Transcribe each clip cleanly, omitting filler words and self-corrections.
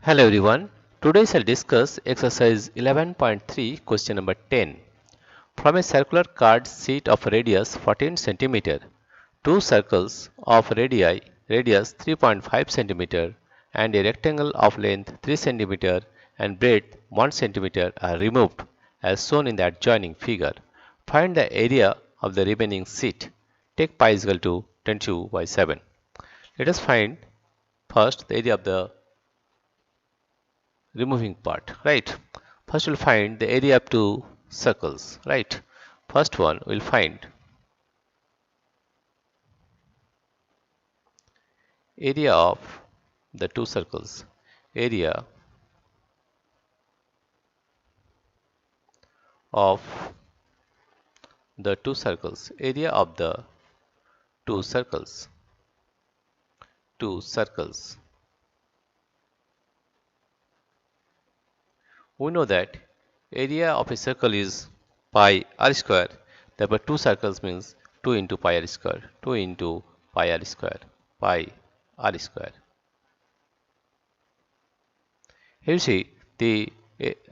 Hello everyone. Today I'll discuss exercise 11.3 question number 10. From a circular card sheet of radius 14 cm, two circles of radius 3.5 cm and a rectangle of length 3 cm and breadth 1 cm are removed as shown in the adjoining figure. Find the area of the remaining sheet. Take pi is equal to 22 by 7. Let us find first the area of the removing part, right? First we'll find the area of two circles, right? First one we'll find area of the two circles, area of the two circles, area of the two circles, two circles. We know that area of a circle is pi r square, therefore two circles means 2 into pi r square, 2 into pi r square, pi r square. Here you see the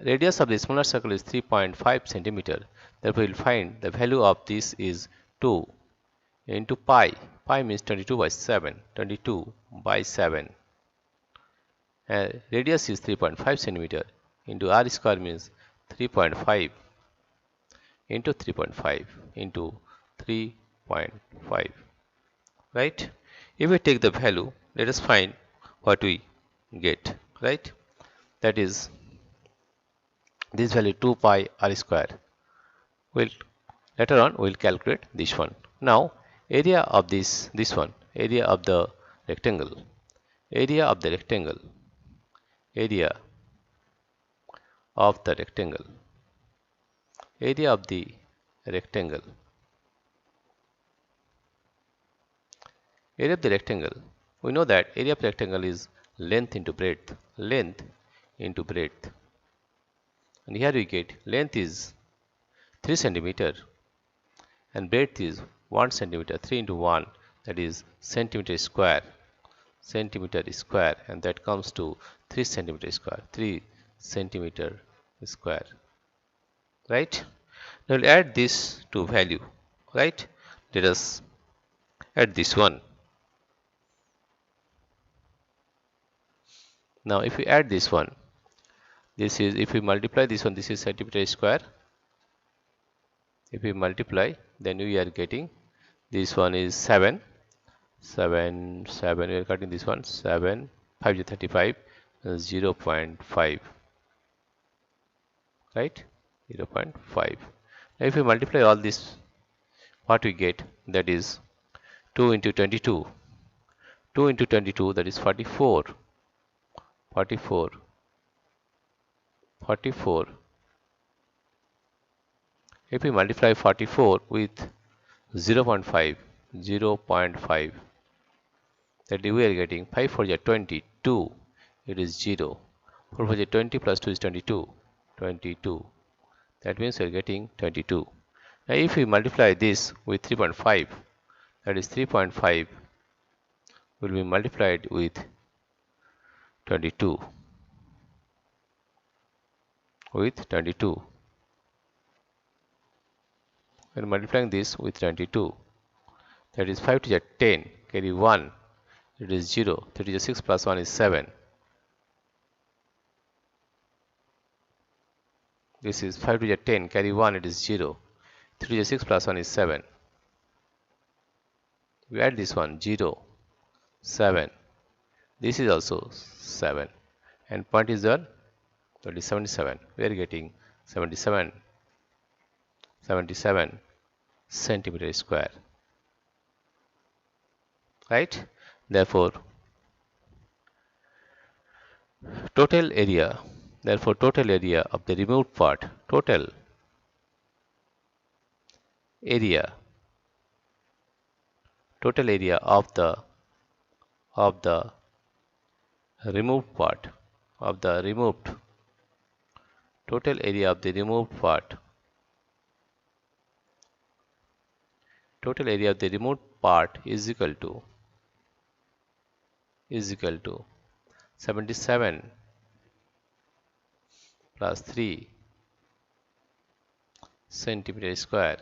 radius of the smaller circle is 3.5 centimeter. Therefore, we will find the value of this is 2 into pi. Pi means 22 by 7. 22 by 7. Radius is 3.5 centimeter into r square means 3.5 into 3.5 into 3.5. Right? If we take the value, let us find what we get. Right? That is this value 2 pi r square. We'll later on we'll calculate this one. Now area of this one, area of the rectangle, area of the rectangle, area of the rectangle, area of the rectangle, area of the rectangle. We know that area of rectangle is length into breadth, length into breadth, and here we get length is 3 centimeter and breadth is 1 centimeter. 3 into 1, that is centimeter square, and that comes to 3 centimeter square, 3 centimeter square, right? Now we'll add this to value, right? Let us add this one. Now if we add this one, this is, if we multiply this one, this is centimeter square. If we multiply, then we are getting this one is 7, we are cutting this one, 7, 5 is 35, 0.5, right? 0.5. Now if we multiply all this, what we get, that is 2 into 22, 2 into 22, that is 44, 44, 44. If we multiply 44 with 0.5, 0.5, that we are getting 5 for 22, it is 0. 4 for 20 plus 2 is 22, 22. That means we are getting 22. Now if we multiply this with 3.5, that is 3.5 will be multiplied with 22, with 22. We are multiplying this with 22, that is 5 to the 10, carry 1, it is 0. 3 to the 6 plus 1 is 7. This is 5 to the 10, carry 1, it is 0. 3 to the 6 plus 1 is 7. We add this one, 0, 7. This is also 7. And point is what? That is 77. We are getting 77 centimeter square. Right? Therefore, total area of the removed part, total area of the removed part, of the removed, total area of the removed part, total area of the removed part is equal to 77 plus 3 centimeter square,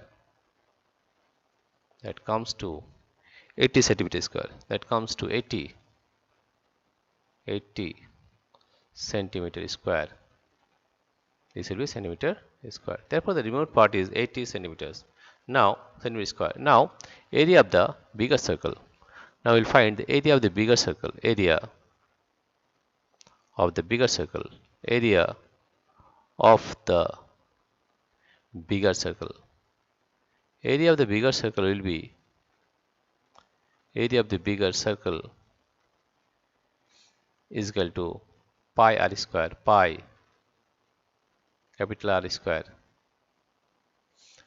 that comes to 80 centimeter square, that comes to 80 centimeter square. This will be centimeter square. Therefore, the removed part is 80 centimeters. Now, centimeter square. Now, area of the bigger circle. Now, we'll find the area of the bigger circle. Area of the bigger circle. Area of the bigger circle. Area of the bigger circle will be area of the bigger circle is equal to pi r square, pi capital R square,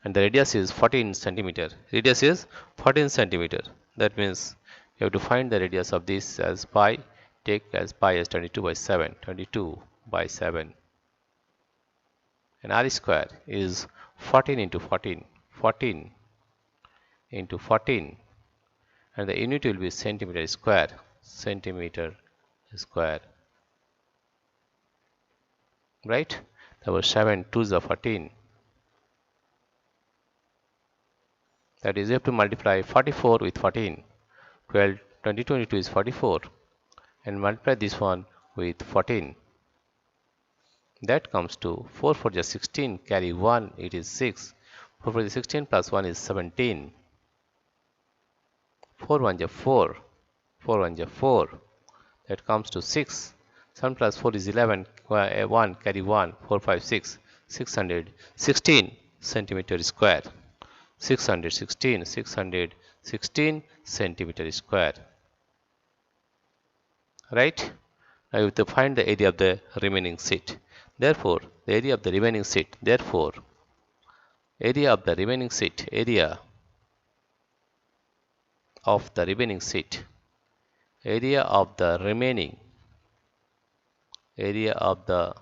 and the radius is 14 centimeter. Radius is 14 centimeter. That means you have to find the radius of this as pi. Take as pi as 22 by 7, 22 by 7, and R square is 14 into 14, 14 into 14, and the unit will be centimeter square, centimeter square, right? That was 7 2s are 14. That is, you have to multiply 44 with 14. 12, 20, 22 is 44, and multiply this one with 14. That comes to 4 4 just 16, carry 1, it is 6. 4 4 is 16 plus 1 is 17. 4 1 is 4, 4 1 is 4. That comes to 6. 7 plus 4 is 11, 1 carry 1, 4 5 6, 616 centimeter square. 616 centimeter square, right? Now you have to find the area of the remaining sheet. Therefore, the area of the remaining sheet, therefore, area of the remaining sheet, area of the remaining sheet, area of the remaining, area of the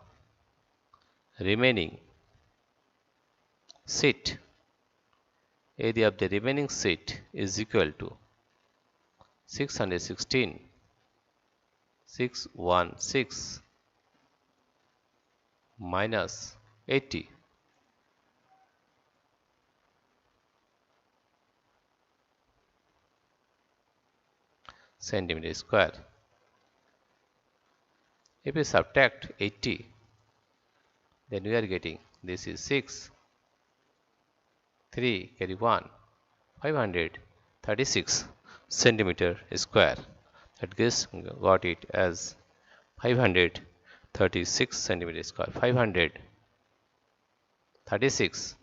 remaining sheet, area of the remaining sheet is equal to 616 minus 80. Centimeter square. If we subtract 80, then we are getting this is 6, 3 carry 1, 536 centimeter square. That gives got it as 536 centimeter square. 536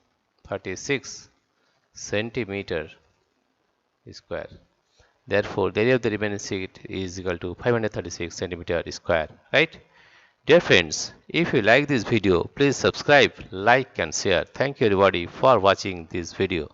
centimeter square. Therefore, the area of the remaining sheet is equal to 536 centimeter square, right? Dear friends, if you like this video, please subscribe, like and share. Thank you everybody for watching this video.